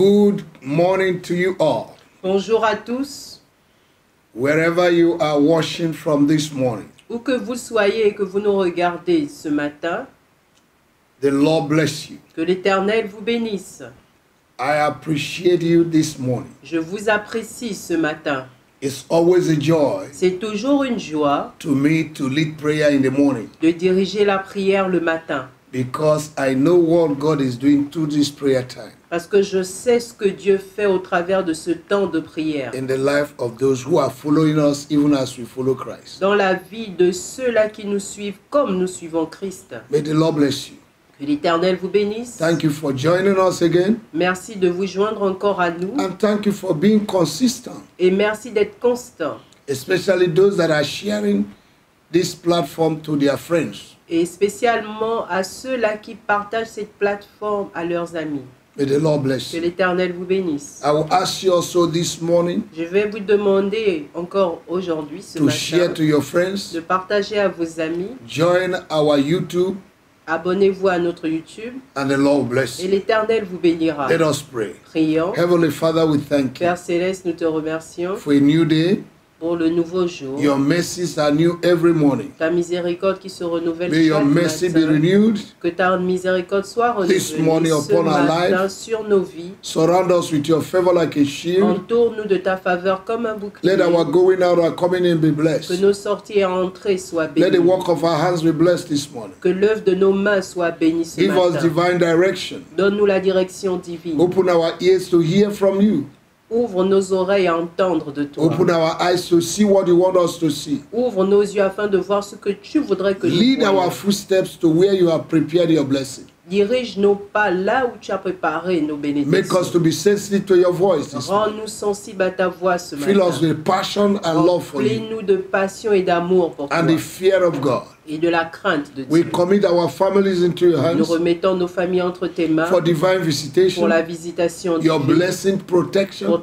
Good morning to you all. Bonjour à tous. Wherever you are watching from this morning. Où que vous soyez et que vous nous regardez ce matin, the Lord bless you. Que l'Éternel vous bénisse. I appreciate you this morning. Je vous apprécie ce matin. It's always a joy C'est toujours une joie to me to lead prayer in the morning. De diriger la prière le matin. Because I know what God is doing through this prayer time. Parce que je sais ce que Dieu fait au travers de ce temps de prière. In the life of those who are following us, even as we follow Christ. Dans la vie de ceux-là qui nous suivent comme nous suivons Christ. May the Lord bless you. Que l'Éternel vous bénisse. Thank you for joining us again. Merci de vous joindre encore à nous. And thank you for being consistent. Et merci d'être constant. Especially those that are sharing this platform to their friends. Et spécialement à ceux-là qui partagent cette plateforme à leurs amis. May the Lord bless Que you. l'Éternel vous bénisse. I will ask you also this morning Je vais vous demander encore aujourd'hui, ce to share matin, to your friends. de partager à vos amis. Join our YouTube Abonnez-vous à notre YouTube and the Lord bless et you. l'Éternel vous bénira. Let us pray. Prions. Heavenly Father, we thank you Père Céleste, nous te remercions for a new day. pour le nouveau jour. Your mercies are new every morning. Ta miséricorde qui se renouvelle May your chaque mercy be matin. renewed. Que ta miséricorde soit This renouvelée morning ce upon our matin life. sur nos vies. Surround us with your favor like a shield. Entoure-nous de ta faveur comme un bouclier. Let our going out and coming in be Que blessed. nos sorties et entrées soient Let the bénies. work of our hands be blessed this morning. Que l'œuvre de nos mains soit bénie ce Give us matin. divine direction. Donne-nous la direction divine. Open our ears to hear from you. Ouvre nos oreilles à entendre de toi. Open our eyes to see what you want us to see. Ouvre nos yeux afin de voir ce que tu voudrais que nous Lead our voyions. footsteps to where you have prepared your blessing. Dirige nos pas là où tu as préparé nos Make us bénédictions. to be sensitive to your voice this morning. Rends-nous sensibles à ta voix ce Fill us matin. with passion and love for you Remplis-nous de passion et d'amour pour toi and the fear of God. et de la crainte de We Dieu. commit our families into your Nous hands remettons nos familles entre tes mains for divine pour visitation, la visitation your divine, blessing, pour protection.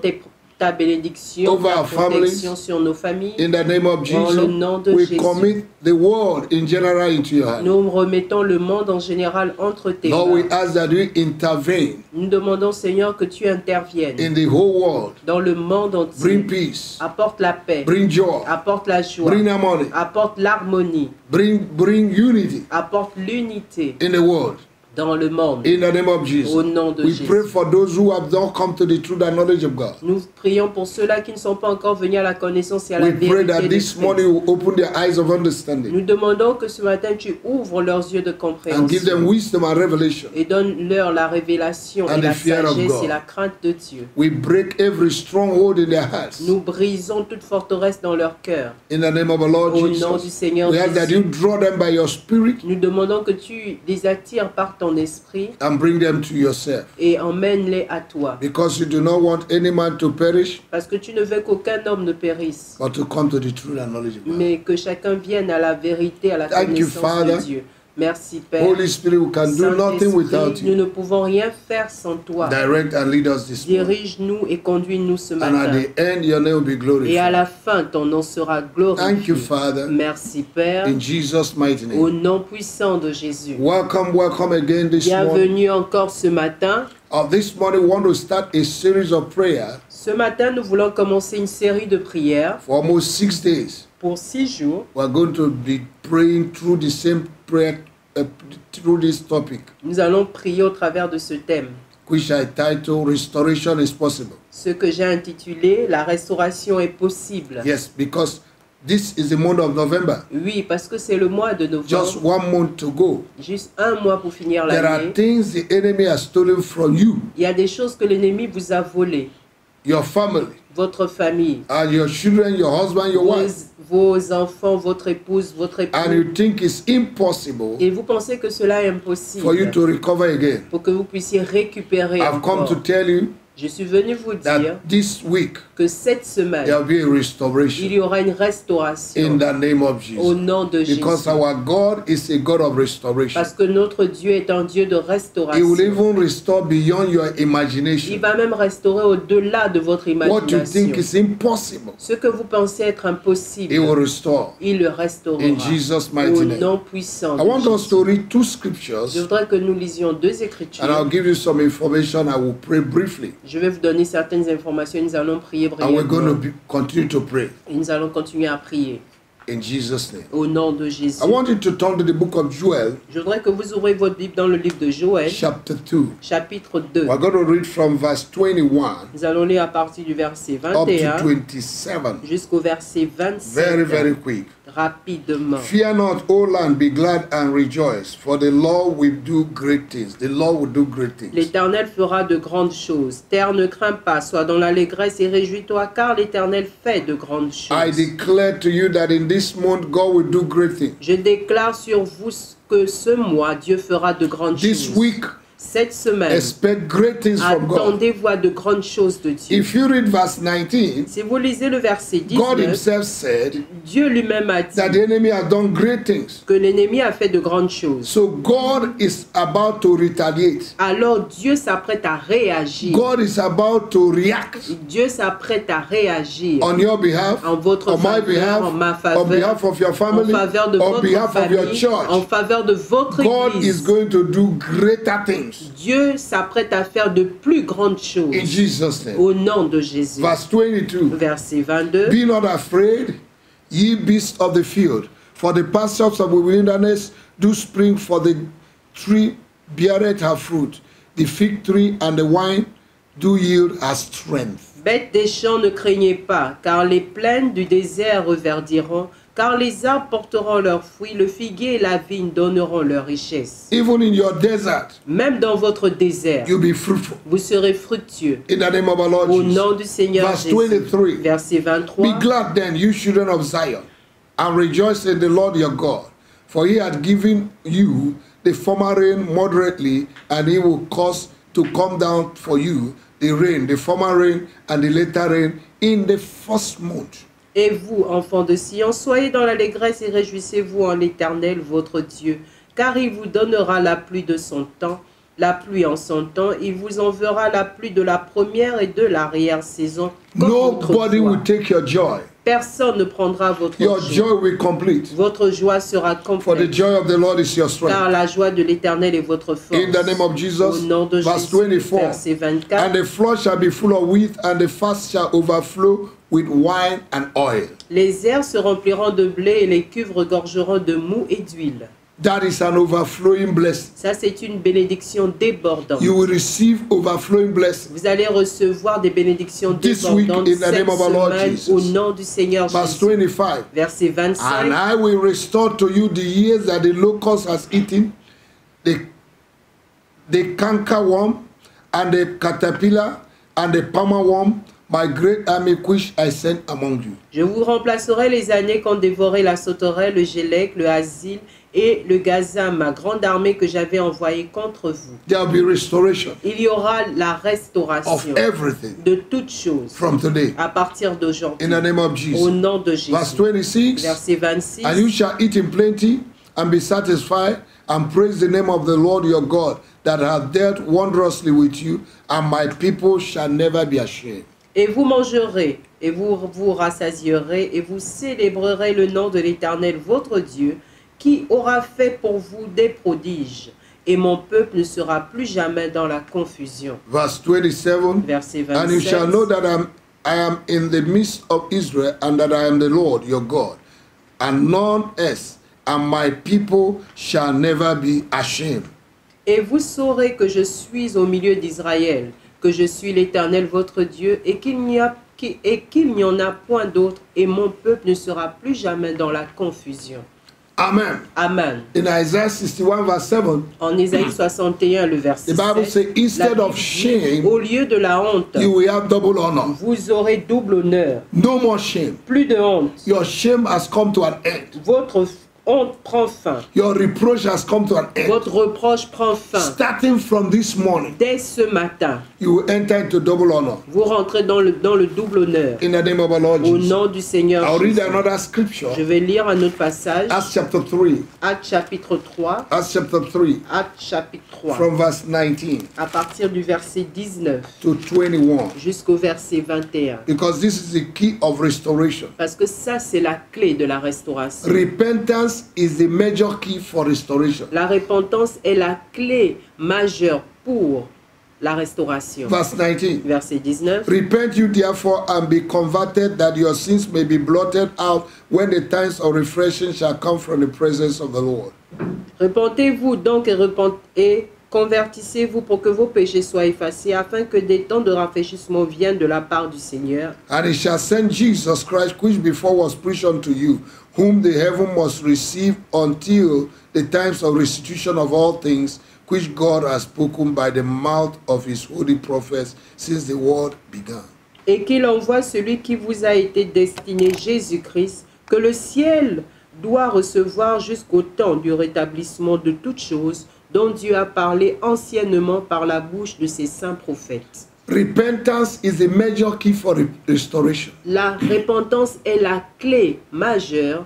ta bénédiction, Over ta our families. protection sur nos familles. In the name of Dans le nom de Jesus, we Jésus. commit the world in general into your hands. Nous remettons le monde en général entre tes Lord, we mains. ask that you intervene Nous demandons, Seigneur, que tu interviennes in the whole world. dans le monde Bring entier. peace, Apporte la paix, bring joy, apporte la joie, bring harmony, apporte l'harmonie, bring unity apporte l'unité in the world. dans le monde. In the name of Jesus. Au nom de We Jésus. pray for those who have not come to the truth and knowledge of God. Nous prions pour ceux-là qui ne sont pas encore venus à la connaissance et à la We pray that vérité de this morning Christ. will open their eyes of understanding Nous demandons que ce matin tu ouvres leurs yeux de and give them compréhension wisdom and revelation. et donne-leur la révélation And et la the fear of sagesse God. et la crainte de Dieu. We break every stronghold in their hearts. Nous brisons toute forteresse dans leur cœur. In the name of the Lord Au nom du Jesus. Seigneur We ask that you Jésus, draw them by your spirit nous demandons que tu les attires par ton esprit and bring them to yourself. et emmène-les à toi. Because you do not want any man to perish, Parce que tu ne veux qu'aucun homme ne périsse, but to come to the truth and knowledge of God. mais que chacun vienne à la vérité, à la Thank you, connaissance Father. de Dieu. Merci Père. Holy Spirit, we can do nothing without Saint-Esprit, nous you. ne pouvons rien faire sans toi. Direct and lead us this morning. Dirige-nous et conduis-nous ce And at matin. the end, your name will be Et à glorified. la fin, ton nom sera Thank glorifié. you, Father, Merci Père, in Jesus' mighty au name. nom puissant de Jésus. Welcome, welcome again this morning. Bienvenue encore ce matin. This morning, we want to start a series of prayer Ce matin, nous voulons commencer une série de prières for almost 6 days. pour 6 jours. We're going to be praying through the same prayer, through this topic, Nous allons prier au travers de ce thème, which I title Restoration is Possible. ce que j'ai intitulé « La restauration est possible ». Yes, because this is the month of November. Oui, parce que c'est le mois de Just novembre, 1 month to go. juste un mois pour finir There are l'année. things the enemy has stolen from you, Il y a des choses que l'ennemi vous a volées, your family, votre famille, and your children, your husband, your wife, vos enfants, votre épouse, votre and époux. you think it's impossible Et vous pensez que cela est for you impossible to recover again. pour que vous puissiez récupérer I've come to encore. tell you Je suis venu vous dire that this week que cette there semaine, will be a il restoration y aura une in restauration the name of au Jesus. nom de Because Jésus. our God is a God of restoration. Parce que notre Dieu est un Dieu de He will restauration. even restore beyond your Il imagination. va même restaurer au-delà de votre What you think imagination. is impossible, Ce que vous pensez être impossible, He will restore il le restaurera. in Jesus' mighty Au name. nom puissant I de want us Jésus. to read 2 Je scriptures voudrais que nous lisions deux and I'll écritures. give you some information. I will pray briefly. Je vais vous donner certaines informations. Nous allons prier And we're going to brièvement. continue to pray Et nous allons continuer à prier. in Jesus' name. Au nom de Jésus. I want you to turn to the book of Joel, Je voudrais que vous ouvrez votre Bible dans le livre de Joël, chapter 2. chapitre 2. We're going to read from verse 21 Nous allons lire à partir du verset up 21 to 27. jusqu'au verset 27. Very, very quick. Rapidement. Fear not, O land, be glad and rejoice, for the Lord will do great things. The Lord will do great things. L'Éternel fera de grandes choses. Terre, ne crains pas, sois dans l'allégresse et réjouis-toi, car l'Éternel fait de grandes I choses. declare to you that in this month God will do great things. Je déclare sur vous que ce mois, Dieu fera de grandes This choses. week, Cette semaine, expect great things from God. attendez-vous à de grandes choses de Dieu. If you read verse 19, Si vous lisez le verset God 19, himself said Dieu lui-même a dit that the enemy has done great things. que l'ennemi a fait de grandes choses. So God is about to retaliate. Alors Dieu s'apprête à réagir. God is about to react Dieu s'apprête à réagir on your behalf, en votre on my faveur, behalf, en ma on faveur, behalf of your en family, faveur de on votre behalf of your famille, en church. faveur de votre God is église. going to do greater things Dieu s'apprête à faire de plus grandes choses. in Jesus' name. Au nom de Jésus. Verse 22. Verset 22. Be not afraid, ye beasts of the field, for the pastures of the wilderness do spring, for the tree beareth her fruit. The fig tree and the wine do yield her strength. Bêtes des champs, ne craignez pas, car les plaines du désert reverdiront, car les arbres porteront leurs fruits, le figuier et la vigne donneront leur richesse. Even in your desert, Même dans votre désert, you'll be fruitful. vous serez fructueux. In the name of our Lord Au Jesus. nom du Seigneur Verse Jésus. 23. Verset Be 23. glad then, you children of Zion, and rejoice in the Lord your God, for he hath given you the former rain moderately, and he will cause to come down for you the rain, the former rain and the later rain in the first month. Et vous, enfants de Sion, soyez dans l'allégresse et réjouissez-vous en l'Éternel, votre Dieu, car il vous donnera la pluie de son temps, la pluie en son temps, il vous enverra la pluie de la première et de l'arrière-saison. comme Nobody autrefois. will take your joy. Personne ne prendra votre Your joie. joy will complete. Votre joie sera For the complète, joy of the Lord is your strength. car la joie de l'Éternel est votre force. In the name of Jesus, Au nom de verse Jésus, 24. verset And 24. the floor shall be full of wheat, and the fast shall overflow with wine and oil. Les airs se rempliront de blé et les cuves regorgeront de mou et d'huile. That is an overflowing blessing. Ça, c'est une bénédiction débordante. You will receive overflowing blessing. Vous allez recevoir des bénédictions This week, débordantes in the cette name of our Lord semaine Jesus. au nom du Seigneur Verse Jésus. 25. Verset And 25. I will restore to you the years that the locust has eaten, the cankerworm, and the caterpillar, and the palmer worm, my great army which I sent among you. Je vous remplacerai les années qu'ont dévoré la sauterelle, le gélec, le asile et le gazam, ma grande armée que j'avais envoyée contre vous. There will be restoration Il y aura la of restauration everything de toutes choses from today. à partir d'aujourd'hui. In the name of Au Jesus. nom de Verse Jésus. 26. Verset 26. And you shall eat in plenty and be satisfied and praise the name of the Lord your God that hath dealt wondrously with you, and my people shall never be ashamed. Et vous mangerez, et vous vous rassasierez, et vous célébrerez le nom de l'Éternel votre Dieu, qui aura fait pour vous des prodiges. Et mon peuple ne sera plus jamais dans la confusion. Verse 27. Verset And you shall know 27. that I am in the midst of Israel, and that I am the Lord your God, and none else, and my people shall never be ashamed. Et vous saurez que je suis au milieu d'Israël, que je suis l'Éternel votre Dieu, et qu'il n'y en a point d'autre, et mon peuple ne sera plus jamais dans la confusion. Amen. Amen. In Isaiah 61 verse 7, En Ésaïe 61, le verset the Bible 7, says, la instead Bible of dit, shame, au lieu de la honte, you will have double honor. vous aurez double honneur. No more shame. Plus de honte. Your shame has come to an end. Votre honte prend fin. Your reproach has come to an end. Votre reproche prend fin. Starting from this morning, Dès ce matin, you will enter into double honor. vous rentrez dans le double honneur. In the name of our Lord Au Jesus. nom du Seigneur I'll read Jésus. another scripture. Je vais lire un autre passage. Acts chapter 3. Actes chapitre 3. Acts chapter 3. Actes chapitre 3. From verse 19 À partir du verset 19 to 21. jusqu'au verset 21. Because this is the key of restoration. Parce que ça, c'est la clé de la restauration. Repentance is the major key for restoration. La repentance est la clé majeure pour la restauration. Verse 19. Verset 19. Repent you therefore and be converted, that your sins may be blotted out when the times of refreshing shall come from the presence of the Lord. Repentez-vous donc et convertissez-vous pour que vos péchés soient effacés, afin que des temps de rafraîchissement viennent de la part du Seigneur. And he shall send Jesus Christ, which before was preached unto you, whom the heaven must receive until the times of restitution of all things, which God has spoken by the mouth of his holy prophets since the world began. Et qu'il envoie celui qui vous a été destiné, Jésus-Christ, que le ciel doit recevoir jusqu'au temps du rétablissement de toutes choses, dont Dieu a parlé anciennement par la bouche de ses saints prophètes. Repentance is a major key for restoration. La repentance est la clé majeure,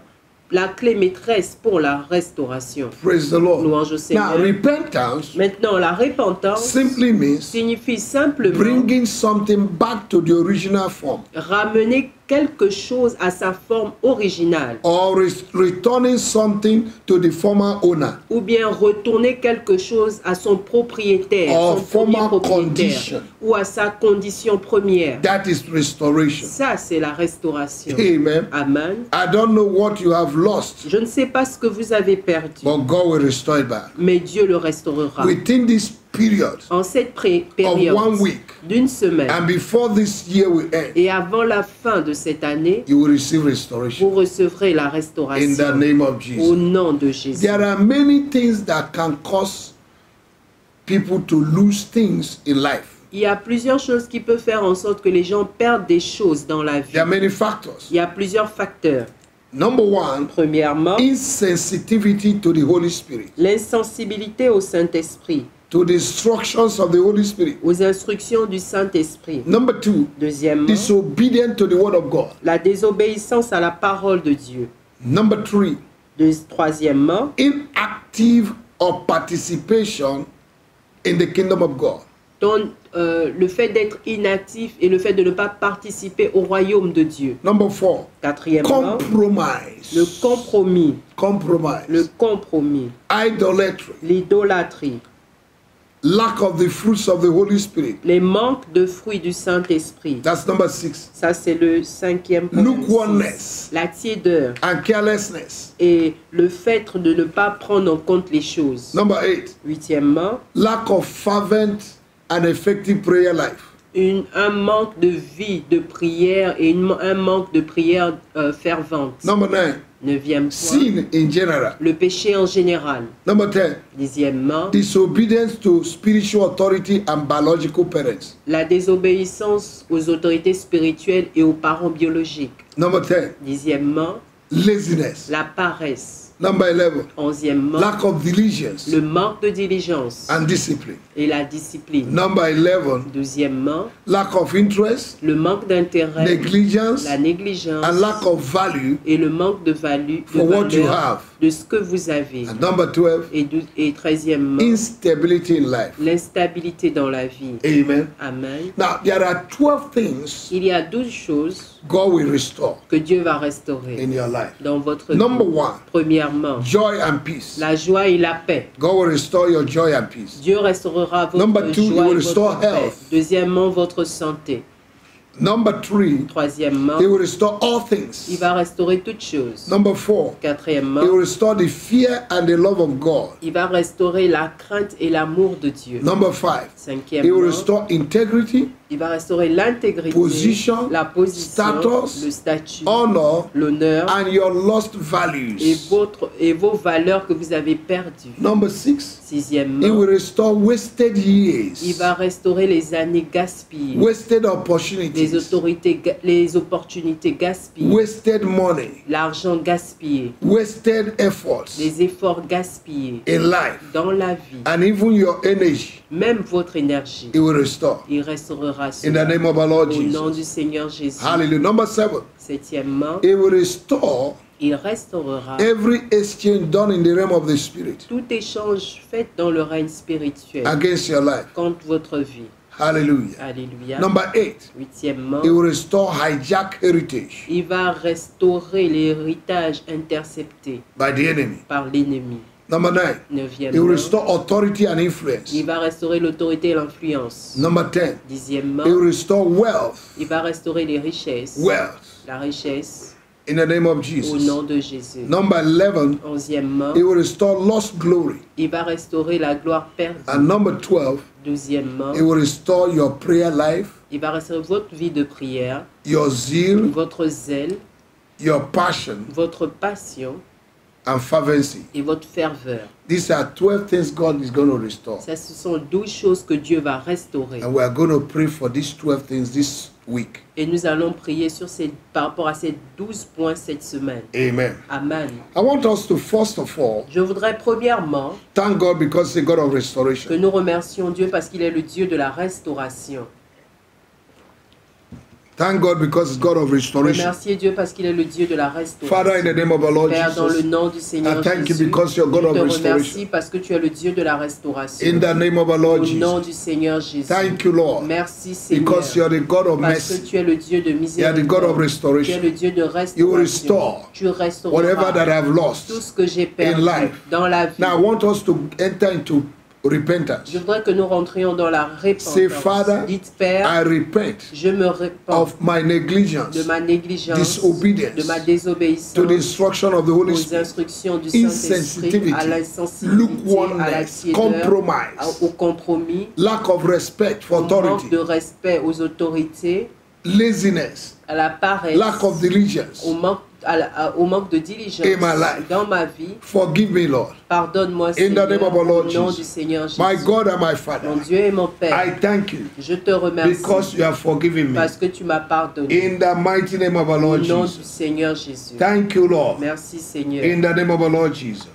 la clé maîtresse pour la restauration. Praise the Lord. Louange au Seigneur. Now, repentance Maintenant, la repentance simply means signifie simplement bringing something back to the original form, ramener quelque chose à sa forme originale, or returning something to the former owner, ou bien retourner quelque chose à son propriétaire, or son premier former propriétaire, condition. ou à sa condition première. That is restoration. Ça, c'est la restauration. Amen. Amen. I don't know what you have lost, Je ne sais pas ce que vous avez perdu, but God will restore it back. mais Dieu le restaurera. Within this period En cette of 1 période week, d'une semaine, and before this year will end, et avant la fin de cette année, you will receive restoration. vous recevrez la In the restauration name of au Jesus. nom de Jésus. There are many things that can cause people to lose things in life. Il y a plusieurs choses qui peuvent faire en sorte que les gens perdent des choses dans la vie. There are many factors. Il y a plusieurs facteurs. Number one, Premièrement, insensitivity to the Holy Spirit, l'insensibilité au Saint-Esprit, to the instructions of the Holy Spirit. aux instructions du Saint-Esprit. Number two, Deuxièmement, disobedient to the word of God. la désobéissance à la parole de Dieu. Number three, Troisièmement, inactive or participation in the kingdom of God. le fait d'être inactif et le fait de ne pas participer au royaume de Dieu. Number four, Quatrièmement, compromise. le compromis. Compromise. Le compromis. Idolatry. L'idolâtrie. Lack of the fruits of the Holy Spirit. Les manques de fruits du Saint-Esprit. That's number six. Ça, c'est le cinquième point. Lukewarmness La tiédeur and carelessness. et le fait de ne pas prendre en compte les choses. Number eight, Huitièmement, lack of fervent and effective prayer life. un manque de vie de prière et un manque de prière fervente. Number nine, Neuvième point, sin in general. le péché en général. Number 10, Dixièmement, disobedience to spiritual authority and biological parents. la désobéissance aux autorités spirituelles et aux parents biologiques. Number 10, Dixièmement, laziness. la paresse. Number 11, Onzièmement, lack of diligence le manque de diligence and discipline. et la discipline. Number 11, Douzièmement, lack of interest, le manque d'intérêt, negligence, la négligence and lack of value et le manque de valeur for what you have. de ce que vous avez. And number 12, Et treizièmement, instability in life. l'instabilité dans la vie. Amen. Amen. Now, there are 12 things Il y a 12 choses God will restore que Dieu va restaurer in your life. dans votre Number vie. 1, Premièrement, joy and peace. la joie et la paix. God will restore your joy and peace. Dieu restaurera votre Number 2, he joie will et restore votre paix. health. Deuxièmement, votre santé. Number 3, Troisièmement, he will restore all il things. va restaurer toutes choses. Number 4, Quatrièmement, he will restore the fear and the love of God. il va restaurer la crainte et l'amour de Dieu. Number 5, he will Cinquièmement, restore integrity, il va restaurer l'intégrité, Position, la position, status, le statut, honor, l'honneur and your lost et values. vos valeurs que vous avez perdues. Number 6, he Sixièmement, will restore wasted il years, va restaurer les années gaspillées, wasted les opportunities, opportunités gaspillées, wasted money, l'argent gaspillé, wasted efforts les efforts gaspillés in life, dans la vie, and even your energy, même votre énergie. he will restore. Il restaurera In the cela name of our Lord au nom du Jesus. Seigneur Jésus. Hallelujah. Number 7, Septièmement, he will restore il restaurera every exchange done in the realm of the Spirit tout échange fait dans le règne spirituel against your life. contre votre vie. Hallelujah. Alléluia. Number 8, Huitièmement, he will restore hijack heritage il va restaurer l'héritage intercepté by the enemy. par l'ennemi. Number 9, he will Neuvièmement, restore authority and influence. il va restaurer l'autorité et l'influence. Number 10, Dixièmement, he will restore wealth. il va restaurer les richesses. Wealth. La richesse In the name of au Jesus. nom de Jésus. Number 11, Onzièmement, he will restore lost glory. il va restaurer la gloire perdue. And number 12, Douzièmement, he will restore your prayer life, il va restaurer votre vie de prière, your zeal, votre zèle, your passion, votre passion and fervency. et votre ferveur. These are 12 things God is going to restore. Ça, ce sont 12 choses que Dieu va restaurer. And we are going to pray for these 12 things this week. Et nous allons prier par rapport à ces 12 points cette semaine. Amen. Amen. I want us to, first of all, Je voudrais premièrement thank God because He's a God of que restoration. nous remercions Dieu parce qu'il est le Dieu de la restauration. Thank God because He's God of restoration. Remerciez Dieu parce qu'il est le Dieu de la restauration. Father, in the name of our Lord Père, dans le Jesus, nom du Seigneur I thank you Jésus, because you're God of je te restoration. remercie parce que tu es le Dieu de la restauration. In the name of our Lord Au nom Jesus, du Seigneur Jésus. thank you, Lord, Merci Seigneur. because you're the God of Parce que mercy. tu es le Dieu de You are the miséricorde. God of Tu es restoration. le Dieu de You will restauration. restore Tu restaureras whatever that I've tout lost. ce que j'ai perdu life. dans la vie. Now, I want us to enter into repentance. Je voudrais que nous rentrions dans la repentance. Say, Father, Dites, Père, I repent je me repens of my negligence, de ma négligence, disobedience de ma désobéissance to the instruction of the Holy aux Spirit, instructions du Saint-Esprit, insensitivity, à l'insensibilité, à lukewarmness, l'accident, compromise, au compromis, lack of respect for au manque authority, de respect aux autorités, laziness, à la paresse, lack of diligence. au manque de diligence In my life. dans ma vie. Forgive me, Lord. Pardonne-moi, In the Seigneur, name of our Lord au nom Jesus. du Seigneur Jésus. My God and my Mon Father, Dieu et mon Père, I thank you je te remercie because you have forgiven me. parce que tu m'as pardonné. In the mighty name of our Au Lord nom du Jesus. Seigneur Jésus. Thank you, Lord. Merci Seigneur. In the name of our Lord Jesus.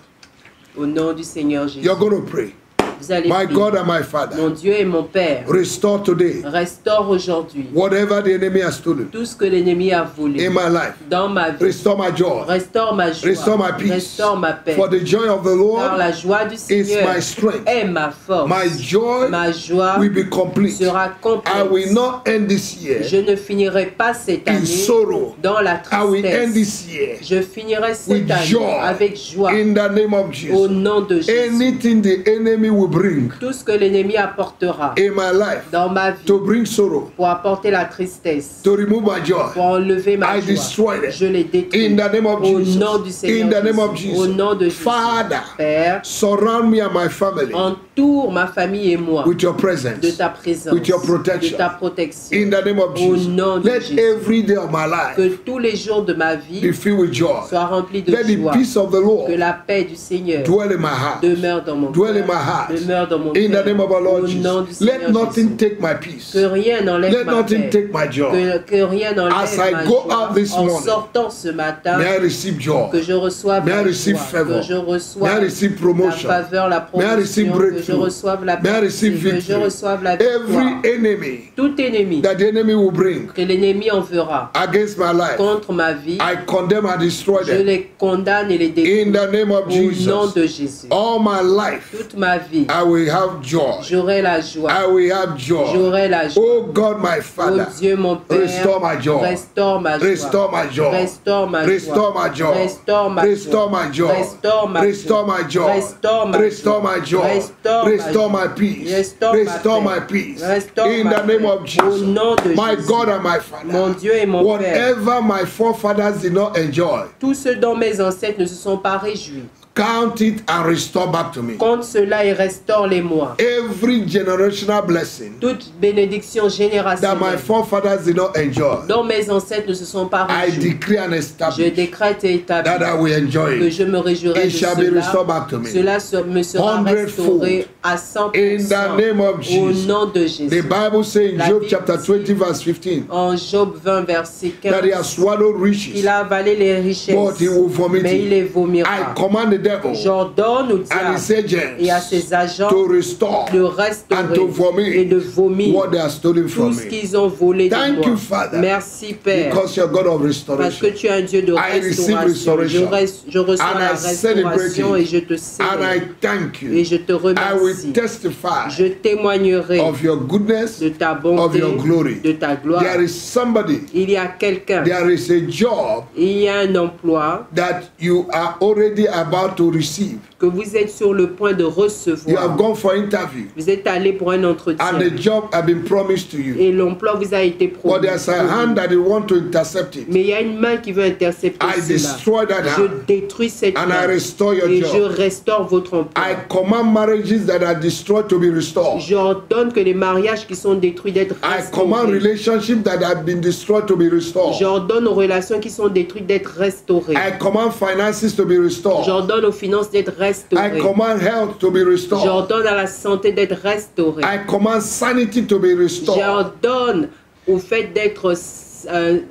Au nom du Seigneur Jésus. You're going to pray. Vous allez My prier. God and my Mon Father, Dieu et mon Père, restore today restaure aujourd'hui whatever the enemy has stolen tout ce que l'ennemi a volé in my life. dans ma vie. Restore my joy. Restaure ma joie. Restore my peace. Restaure ma paix. For the joy of the Car Lord la joie du is Seigneur my strength. est ma force. My joy Ma joie will be complete. sera I will complète. not end this year Je ne finirai pas cette in année sorrow. dans la I will end tristesse. this year Je finirai cette with année joy avec joie in the name of au Jesus. nom de Jésus. Anything the enemy will bring Tout ce que l'ennemi apportera in my life dans ma vie to bring sorrow, pour apporter la tristesse, to remove my joy, pour enlever ma I joie, destroy them. je les détruis. In the name of Au Jesus. nom du Seigneur In the name of Jésus. Au Jesus. nom de Jésus. Father, Père, surround me and my family entoure ma famille et moi with your de presence. ta présence, with your protection. de ta protection. In the name of Au Jesus. nom de Let Jésus. every day of my life Que tous les jours de ma vie be filled with joy. soient remplis de Let the joie. peace of the Que Lord la paix du Seigneur dwell in my heart. demeure dans mon Dwell in cœur, my heart. demeure dans mon In the cœur. name of our Lord Au nom du Jesus. Let Seigneur nothing Jésus. take my peace. Que rien n'enlève Let ma nothing paix. take my joy. Que rien n'enlève As I ma go joie. out this En morning, sortant ce matin, May I receive joy. que je reçoive May I la receive joie, favor. que je May I reçoive receive la promotion. faveur, la May I receive promotion, que je breakthrough. reçoive la May I receive percée, que je victory. reçoive la victoire. Every enemy Tout ennemi that the enemy will bring que l'ennemi enverra against my life, contre ma vie, I condemn and destroy je them. les condamne et les détruis In the name of au nom Jesus. de Jésus. All my life, Toute ma vie, I will have joy. j'aurai la joie. I will have joy. J'aurai la joie. Oh God, my Oh Father, Dieu, mon Père, restore my joy. restaure ma joie. Restore my joy. Restaure ma joie. Restore my joy. Restaure ma Restore joie. my joy. Restaure ma Restore joie. my joy. Restaure ma Restore joie. my joy. Restaure ma Restore joie. my peace. Restaure ma Restore paix. my peace. Restaure In ma the name paix. of Au Jesus. nom de My Jésus. God and my Father. Mon Dieu et mon Père. Whatever my forefathers did not enjoy, Tous ceux dont mes ancêtres ne se sont pas réjouis, count it and restore back to me. compte cela et restaure-les-moi. Every generational blessing Toute bénédiction that my générationnelle forefathers did not enjoy, dont mes ancêtres ne se sont pas I réjouis, decree and je establish décrète et that établis I will enjoy que it. je me réjouirai de It shall be restored cela. back to me. Cela me sera 100-fold. restauré à 100% In the name of au Jesus. nom de The Jésus. Bible says in La Job Bible chapter dit 20 verse 15 En Job 20, verset that he has 15, swallowed riches, qu'il a avalé les richesses, but he will vomit mais il les it. vomira. I command the devil J'ordonne au and diable his agents et à ses agents to restore de and restaurer to vomit et de vomir what they have stolen tout from ce me. qu'ils ont volé de Thank moi. you, Father, Merci, Père, because you're God of parce que restoration. tu es un Dieu de I receive restauration. restoration. Je reçois And la I celebrate restauration it. et je te And I célèbre thank et you. je te I will remercie. testify Je témoignerai of your goodness, de ta of bonté, your glory. de ta gloire. There is somebody, Il y a quelqu'un, there is a job il y a un emploi that you are already about about to receive. que vous êtes sur le point de You have recevoir. gone for interview. Vous êtes allé pour un entretien And the job has been promised to you. et l'emploi vous a été But promis. there's a hand that you want to intercept it. Mais il y a une main qui veut intercepter I cela. destroy that Je hand. détruis cette And I main restore your et je job. restaure votre emploi. I command marriages that are destroyed to be restored. J'ordonne que les mariages qui sont détruits d'être I command restaurés. relationships that have been destroyed to be restored. J'ordonne aux relations qui sont détruites d'être restaurées. I command finances to be restored. J'ordonne aux finances d'être I restaurées. command health to be restored. J'ordonne à la santé d'être restaurée. I command sanity to be restored. J'ordonne au fait d'être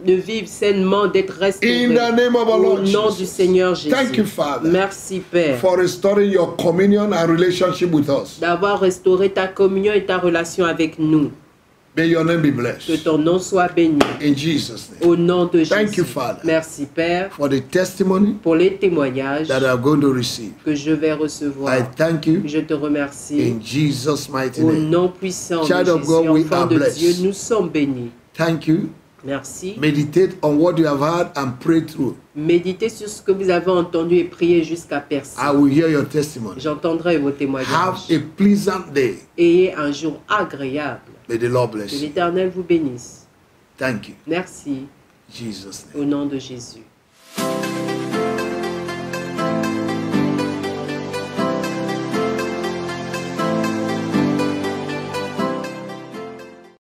de vivre sainement, d'être restauré. In the name of our Au Lord nom Jesus. du Seigneur Jésus. Thank you, Father, Merci Père for restoring your communion and relationship with us. d'avoir restauré ta communion et ta relation avec nous. May your name be Que blessed. ton nom soit béni. In Jesus' name. Au nom de Thank Jésus. you, Father, Merci Père for the testimony pour les témoignages that I'm going to receive. que je vais I recevoir. thank you Je te remercie. in Jesus' mighty Au name. nom puissant de Child of Jésus, God, we enfant are de blessed. Dieu, nous sommes bénis. Thank you. Merci. Meditate on what you have heard and pray through. Méditez sur ce que vous avez entendu et priez jusqu'à percer. I will hear your testimony. J'entendrai vos Have témoignages. a pleasant day. Ayez un jour agréable. May the Lord Que bless you. l'Éternel vous bénisse. Thank you. Merci In Jesus' name. au nom de Jésus.